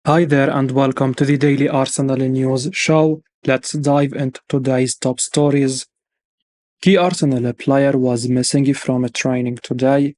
Hi there and welcome to the Daily Arsenal News Show. Let's dive into today's top stories. Key Arsenal player was missing from training today.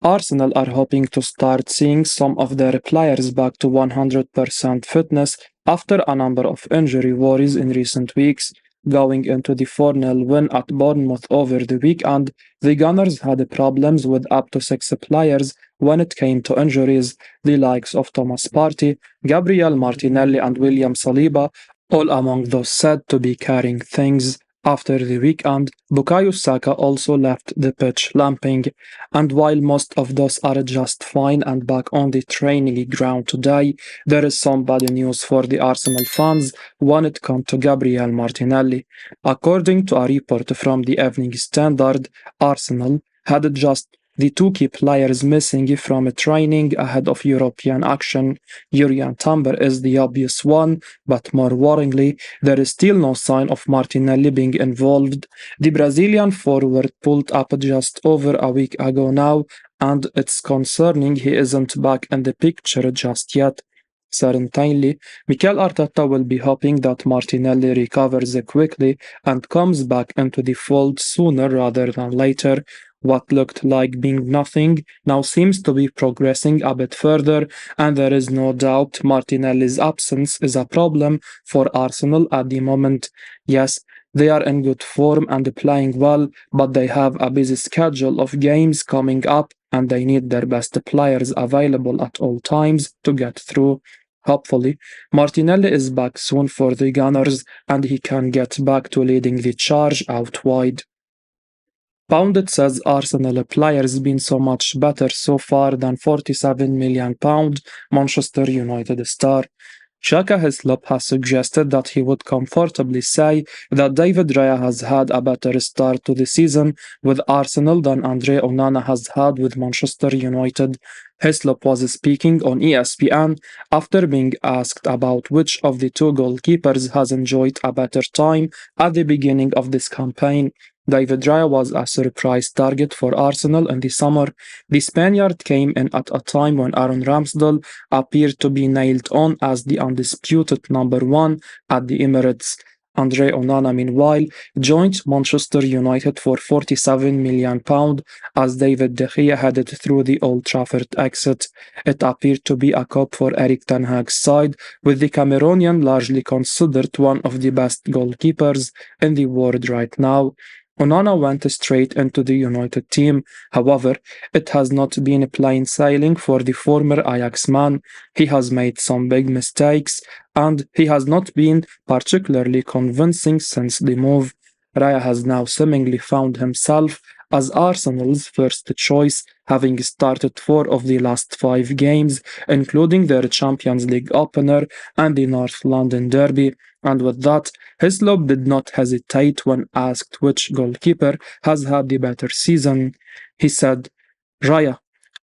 Arsenal are hoping to start seeing some of their players back to 100% fitness after a number of injury worries in recent weeks. Going into the 4-0 win at Bournemouth over the weekend, the Gunners had problems with up to six players when it came to injuries, the likes of Thomas Partey, Gabriel Martinelli, and William Saliba, all among those said to be carrying things. After the weekend, Bukayo Saka also left the pitch limping, and while most of those are just fine and back on the training ground today, there is some bad news for the Arsenal fans when it comes to Gabriel Martinelli. According to a report from the Evening Standard, Arsenal had just the two key players missing from training ahead of European action. Jurriën Timber is the obvious one, but more worryingly, there is still no sign of Martinelli being involved. The Brazilian forward pulled up just over a week ago now, and it's concerning he isn't back in the picture just yet. Certainly, Mikel Arteta will be hoping that Martinelli recovers quickly and comes back into the fold sooner rather than later. What looked like being nothing now seems to be progressing a bit further, and there is no doubt Martinelli's absence is a problem for Arsenal at the moment. Yes, they are in good form and playing well, but they have a busy schedule of games coming up, and they need their best players available at all times to get through. Hopefully, Martinelli is back soon for the Gunners, and he can get back to leading the charge out wide. Pundit says Arsenal players been so much better so far than £47 million Manchester United star. Shaka Hislop has suggested that he would comfortably say that David Raya has had a better start to the season with Arsenal than Andre Onana has had with Manchester United. Hislop was speaking on ESPN after being asked about which of the two goalkeepers has enjoyed a better time at the beginning of this campaign. David Raya was a surprise target for Arsenal in the summer. The Spaniard came in at a time when Aaron Ramsdale appeared to be nailed on as the undisputed number one at the Emirates. Andre Onana, meanwhile, joined Manchester United for £47 million as David De Gea headed through the Old Trafford exit. It appeared to be a cop for Erik ten Hag's side, with the Cameroonian largely considered one of the best goalkeepers in the world right now. Onana went straight into the United team. However, it has not been plain sailing for the former Ajax man. He has made some big mistakes, and he has not been particularly convincing since the move. Raya has now seemingly found himself as Arsenal's first choice, having started 4 of the last 5 games, including their Champions League opener and the North London derby. And with that, Hislop did not hesitate when asked which goalkeeper has had the better season. He said, Raya.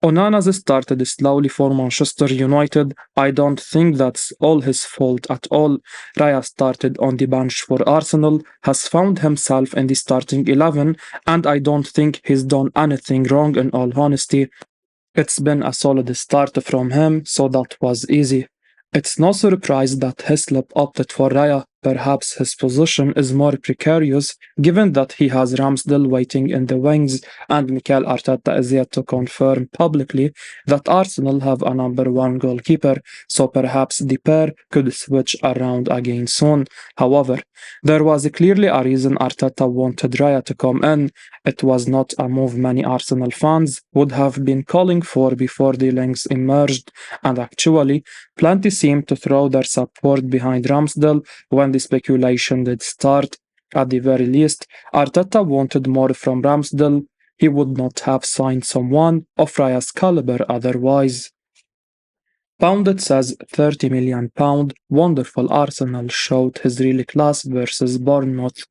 Onana's started slowly for Manchester United. I don't think that's all his fault at all. Raya started on the bench for Arsenal, has found himself in the starting 11, and I don't think he's done anything wrong in all honesty. It's been a solid start from him, so that was easy. It's no surprise that Hislop opted for Raya. Perhaps his position is more precarious given that he has Ramsdale waiting in the wings, and Mikel Arteta is yet to confirm publicly that Arsenal have a number one goalkeeper, so perhaps the pair could switch around again soon. However, there was clearly a reason Arteta wanted Raya to come in. It was not a move many Arsenal fans would have been calling for before the links emerged, and actually, plenty seemed to throw their support behind Ramsdale when the speculation did start. At the very least, Arteta wanted more from Ramsdale. He would not have signed someone of Raya's caliber otherwise. Pundit says £30 million wonderful Arsenal showed his real class versus Bournemouth.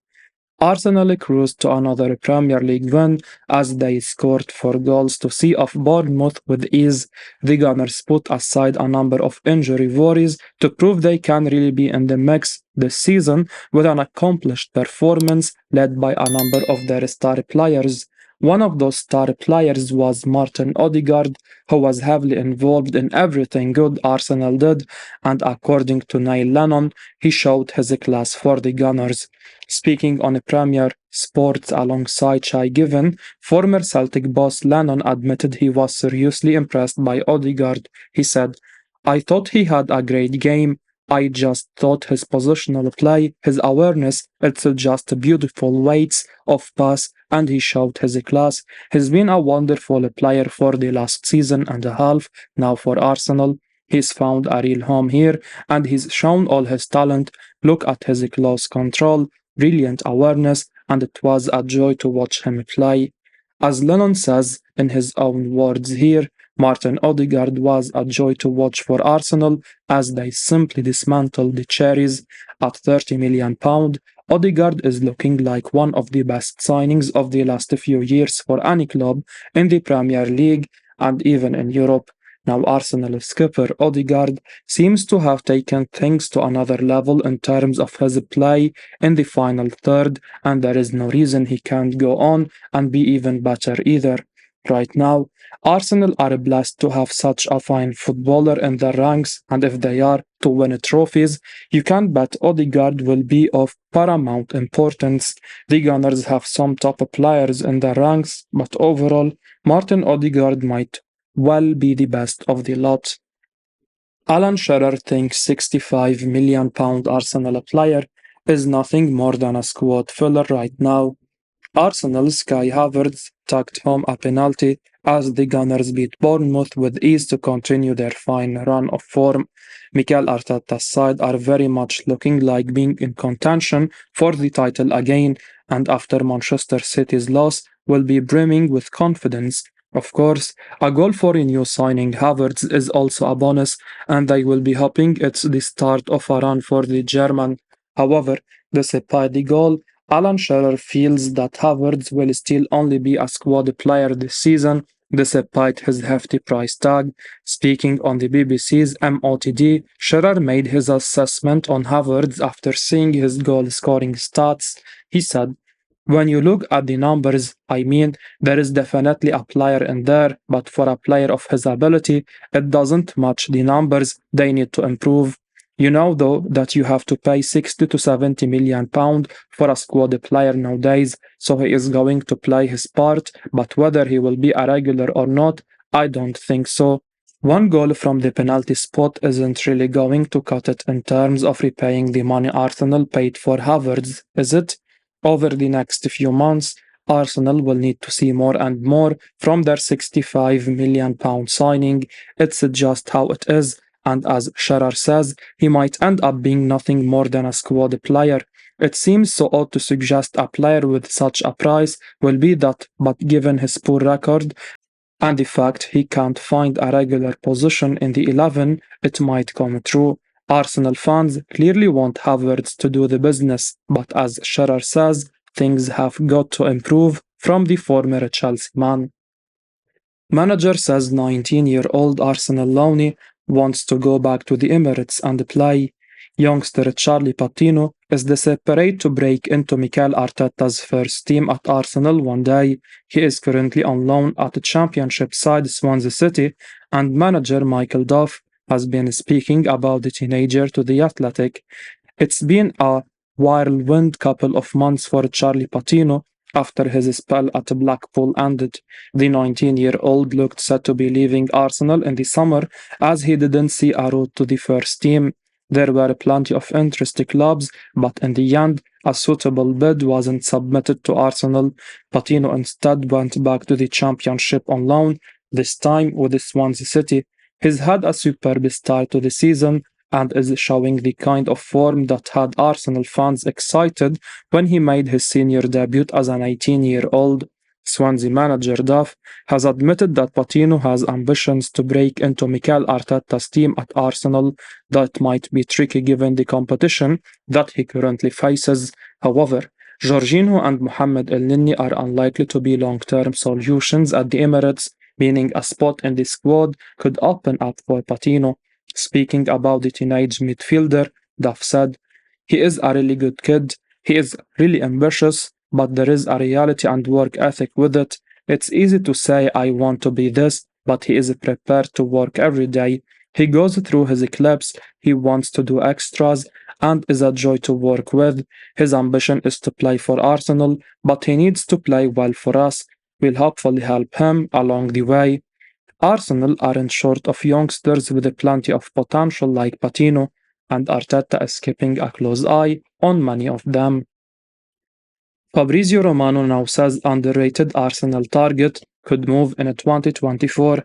Arsenal cruised to another Premier League win as they scored 4 goals to see off Bournemouth with ease. The Gunners put aside a number of injury worries to prove they can really be in the mix this season with an accomplished performance led by a number of their star players. One of those star players was Martin Odegaard, who was heavily involved in everything good Arsenal did, and according to Neil Lennon, he showed his class for the Gunners. Speaking on Premier Sports alongside Shy Given, former Celtic boss Lennon admitted he was seriously impressed by Odegaard. He said, I thought he had a great game. I just thought his positional play, his awareness, it's just beautiful weights of pass, and he showed his class. He's been a wonderful player for the last season and a half now for Arsenal. He's found a real home here, and he's shown all his talent. Look at his close control, brilliant awareness, and it was a joy to watch him play. As Lennon says in his own words here, Martin Odegaard was a joy to watch for Arsenal as they simply dismantled the Cherries at £30 million. Odegaard is looking like one of the best signings of the last few years for any club in the Premier League and even in Europe. Now, Arsenal skipper Odegaard seems to have taken things to another level in terms of his play in the final third, and there is no reason he can't go on and be even better either. Right now, Arsenal are blessed to have such a fine footballer in their ranks, and if they are to win trophies, you can bet Odegaard will be of paramount importance. The Gunners have some top players in their ranks, but overall, Martin Odegaard might well be the best of the lot. Alan Shearer thinks £65 million Arsenal player is nothing more than a squad filler right now. Arsenal's Kai Havertz tucked home a penalty as the Gunners beat Bournemouth with ease to continue their fine run of form. Mikel Arteta's side are very much looking like being in contention for the title again, and after Manchester City's loss, will be brimming with confidence. Of course, a goal for a new signing Havertz is also a bonus, and they will be hoping it's the start of a run for the German. However, despite the goal, Alan Shearer feels that Havertz will still only be a squad player this season, despite his hefty price tag. Speaking on the BBC's MOTD, Shearer made his assessment on Havertz after seeing his goal-scoring stats. He said, when you look at the numbers, I mean, there is definitely a player in there, but for a player of his ability, it doesn't match the numbers. They need to improve. You know, though, that you have to pay 60 to 70 million pound for a squad player nowadays, so he is going to play his part, but whether he will be a regular or not, I don't think so. One goal from the penalty spot isn't really going to cut it in terms of repaying the money Arsenal paid for Havertz, is it? Over the next few months, Arsenal will need to see more and more from their £65 million signing. It's just how it is, and as Shearer says, he might end up being nothing more than a squad player. It seems so odd to suggest a player with such a price will be that, but given his poor record and the fact he can't find a regular position in the 11, it might come true. Arsenal fans clearly want Havertz to do the business, but as Shearer says, things have got to improve from the former Chelsea man. Manager says 19-year-old Arsenal loanee wants to go back to the Emirates and play. Youngster Charlie Patino is desperate to break into Mikel Arteta's first team at Arsenal one day. He is currently on loan at the Championship side Swansea City, and manager Michael Duff has been speaking about the teenager to The Athletic. It's been a whirlwind couple of months for Charlie Patino after his spell at Blackpool ended. The 19-year-old looked set to be leaving Arsenal in the summer as he didn't see a route to the first team. There were plenty of interested clubs, but in the end, a suitable bid wasn't submitted to Arsenal. Patino instead went back to the Championship on loan, this time with Swansea City. He's had a superb start to the season and is showing the kind of form that had Arsenal fans excited when he made his senior debut as an 18-year-old. Swansea manager Duff has admitted that Patino has ambitions to break into Mikel Arteta's team at Arsenal. That might be tricky given the competition that he currently faces. However, Jorginho and Mohamed El-Neni are unlikely to be long-term solutions at the Emirates, meaning a spot in the squad could open up for Patino. Speaking about the teenage midfielder, Duff said, he is a really good kid, he is really ambitious, but there is a reality and work ethic with it. It's easy to say I want to be this, but he is prepared to work every day. He goes through his clips, he wants to do extras, and is a joy to work with. His ambition is to play for Arsenal, but he needs to play well for us. We'll hopefully help him along the way. Arsenal aren't short of youngsters with plenty of potential like Patino, and Arteta is keeping a close eye on many of them. Fabrizio Romano now says underrated Arsenal target could move in 2024.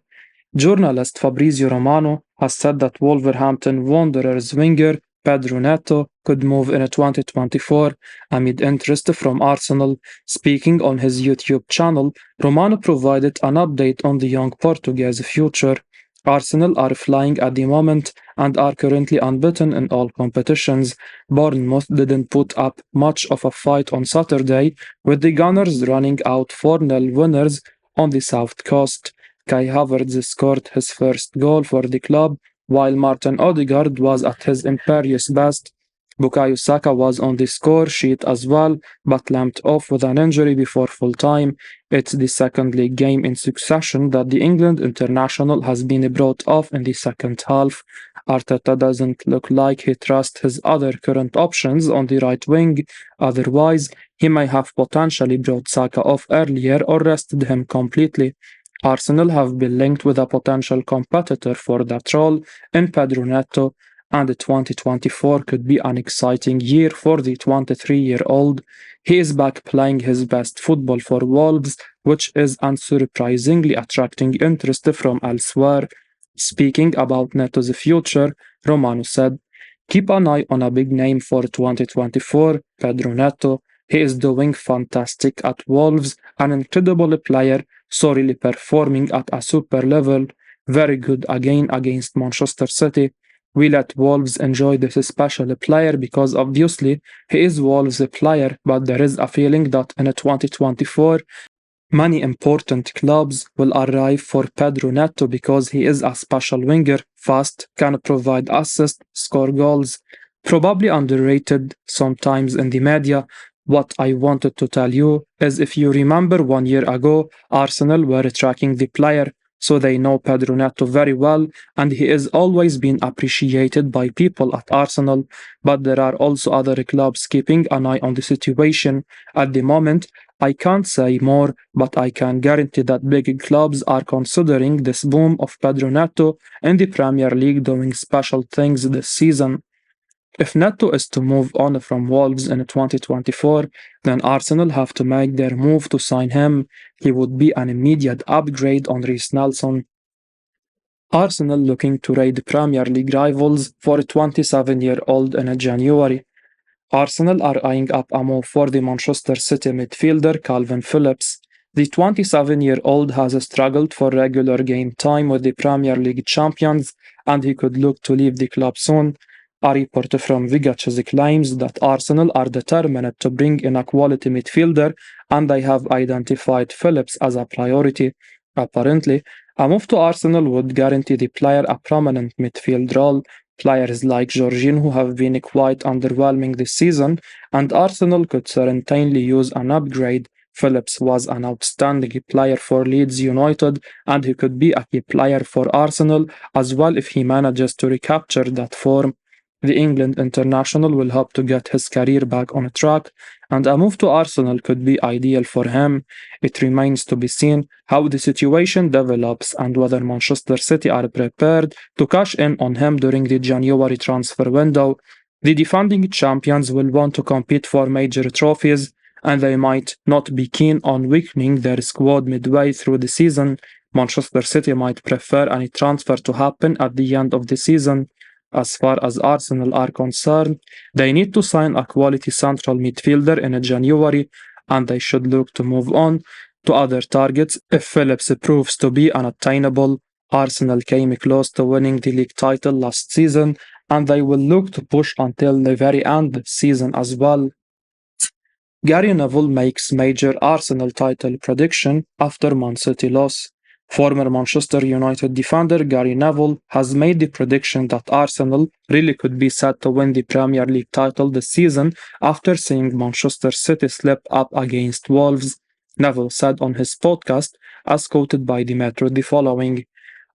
Journalist Fabrizio Romano has said that Wolverhampton Wanderers winger Pedro Neto could move in 2024 amid interest from Arsenal. Speaking on his YouTube channel, Romano provided an update on the young Portuguese future. Arsenal are flying at the moment and are currently unbeaten in all competitions. Bournemouth didn't put up much of a fight on Saturday, with the Gunners running out 4-0 winners on the South Coast. Kai Havertz scored his first goal for the club, while Martin Odegaard was at his imperious best. Bukayo Saka was on the score sheet as well, but lamped off with an injury before full time. It's the second league game in succession that the England international has been brought off in the second half. Arteta doesn't look like he trusts his other current options on the right wing. Otherwise, he may have potentially brought Saka off earlier or rested him completely. Arsenal have been linked with a potential competitor for that role in Pedro Neto, and 2024 could be an exciting year for the 23-year-old. He is back playing his best football for Wolves, which is unsurprisingly attracting interest from elsewhere. Speaking about Neto's future, Romano said, "Keep an eye on a big name for 2024, Pedro Neto. He is doing fantastic at Wolves, an incredible player, so really performing at a super level. Very good again against Manchester City. We let Wolves enjoy this special player because obviously he is Wolves' player, but there is a feeling that in 2024 many important clubs will arrive for Pedro Neto because he is a special winger, fast, can provide assists, score goals. Probably underrated sometimes in the media. What I wanted to tell you is if you remember 1 year ago, Arsenal were tracking the player, so they know Pedro Neto very well, and he is always been appreciated by people at Arsenal. But there are also other clubs keeping an eye on the situation. At the moment, I can't say more, but I can guarantee that big clubs are considering this boom of Pedro Neto in the Premier League doing special things this season. If Neto is to move on from Wolves in 2024, then Arsenal have to make their move to sign him. He would be an immediate upgrade on Reece Nelson. Arsenal looking to raid Premier League rivals for a 27-year-old in January. Arsenal are eyeing up a move for the Manchester City midfielder Calvin Phillips. The 27-year-old has struggled for regular game time with the Premier League champions, and he could look to leave the club soon. A report from Vigach's claims that Arsenal are determined to bring in a quality midfielder, and they have identified Phillips as a priority. Apparently, a move to Arsenal would guarantee the player a prominent midfield role. Players like Jorginho have been quite underwhelming this season, and Arsenal could certainly use an upgrade. Phillips was an outstanding player for Leeds United, and he could be a key player for Arsenal as well if he manages to recapture that form. The England international will hope to get his career back on track, and a move to Arsenal could be ideal for him. It remains to be seen how the situation develops and whether Manchester City are prepared to cash in on him during the January transfer window. The defending champions will want to compete for major trophies, and they might not be keen on weakening their squad midway through the season. Manchester City might prefer any transfer to happen at the end of the season. As far as Arsenal are concerned, they need to sign a quality central midfielder in January, and they should look to move on to other targets if Phillips proves to be unattainable. Arsenal came close to winning the league title last season, and they will look to push until the very end this season as well. Gary Neville makes major Arsenal title prediction after Man City loss. Former Manchester United defender Gary Neville has made the prediction that Arsenal really could be set to win the Premier League title this season after seeing Manchester City slip up against Wolves. Neville said on his podcast, as quoted by the Metro, the following: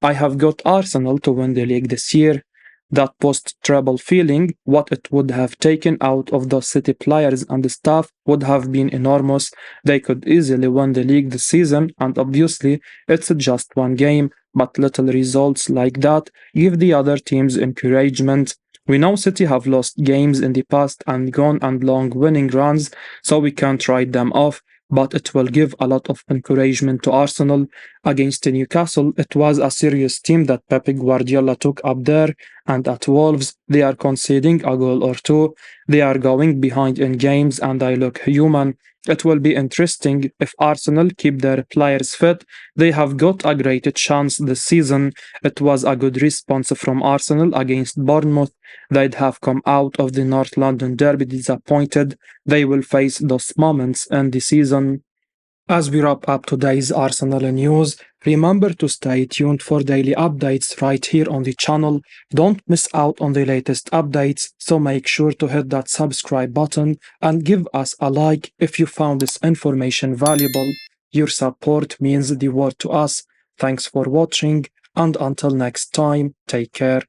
I have got Arsenal to win the league this year. That post-treble feeling, what it would have taken out of the City players and the staff would have been enormous. They could easily win the league this season, and obviously it's just one game, but little results like that give the other teams encouragement. We know City have lost games in the past and gone on long winning runs, so we can't write them off, but it will give a lot of encouragement to Arsenal. Against Newcastle, it was a serious team that Pep Guardiola took up there, and at Wolves, they are conceding a goal or two. They are going behind in games, and they look human. It will be interesting if Arsenal keep their players fit. They have got a great chance this season. It was a good response from Arsenal against Bournemouth. They'd have come out of the North London derby disappointed. They will face those moments in the season. As we wrap up today's Arsenal news, remember to stay tuned for daily updates right here on the channel. Don't miss out on the latest updates, so make sure to hit that subscribe button and give us a like if you found this information valuable. Your support means the world to us. Thanks for watching, and until next time, take care.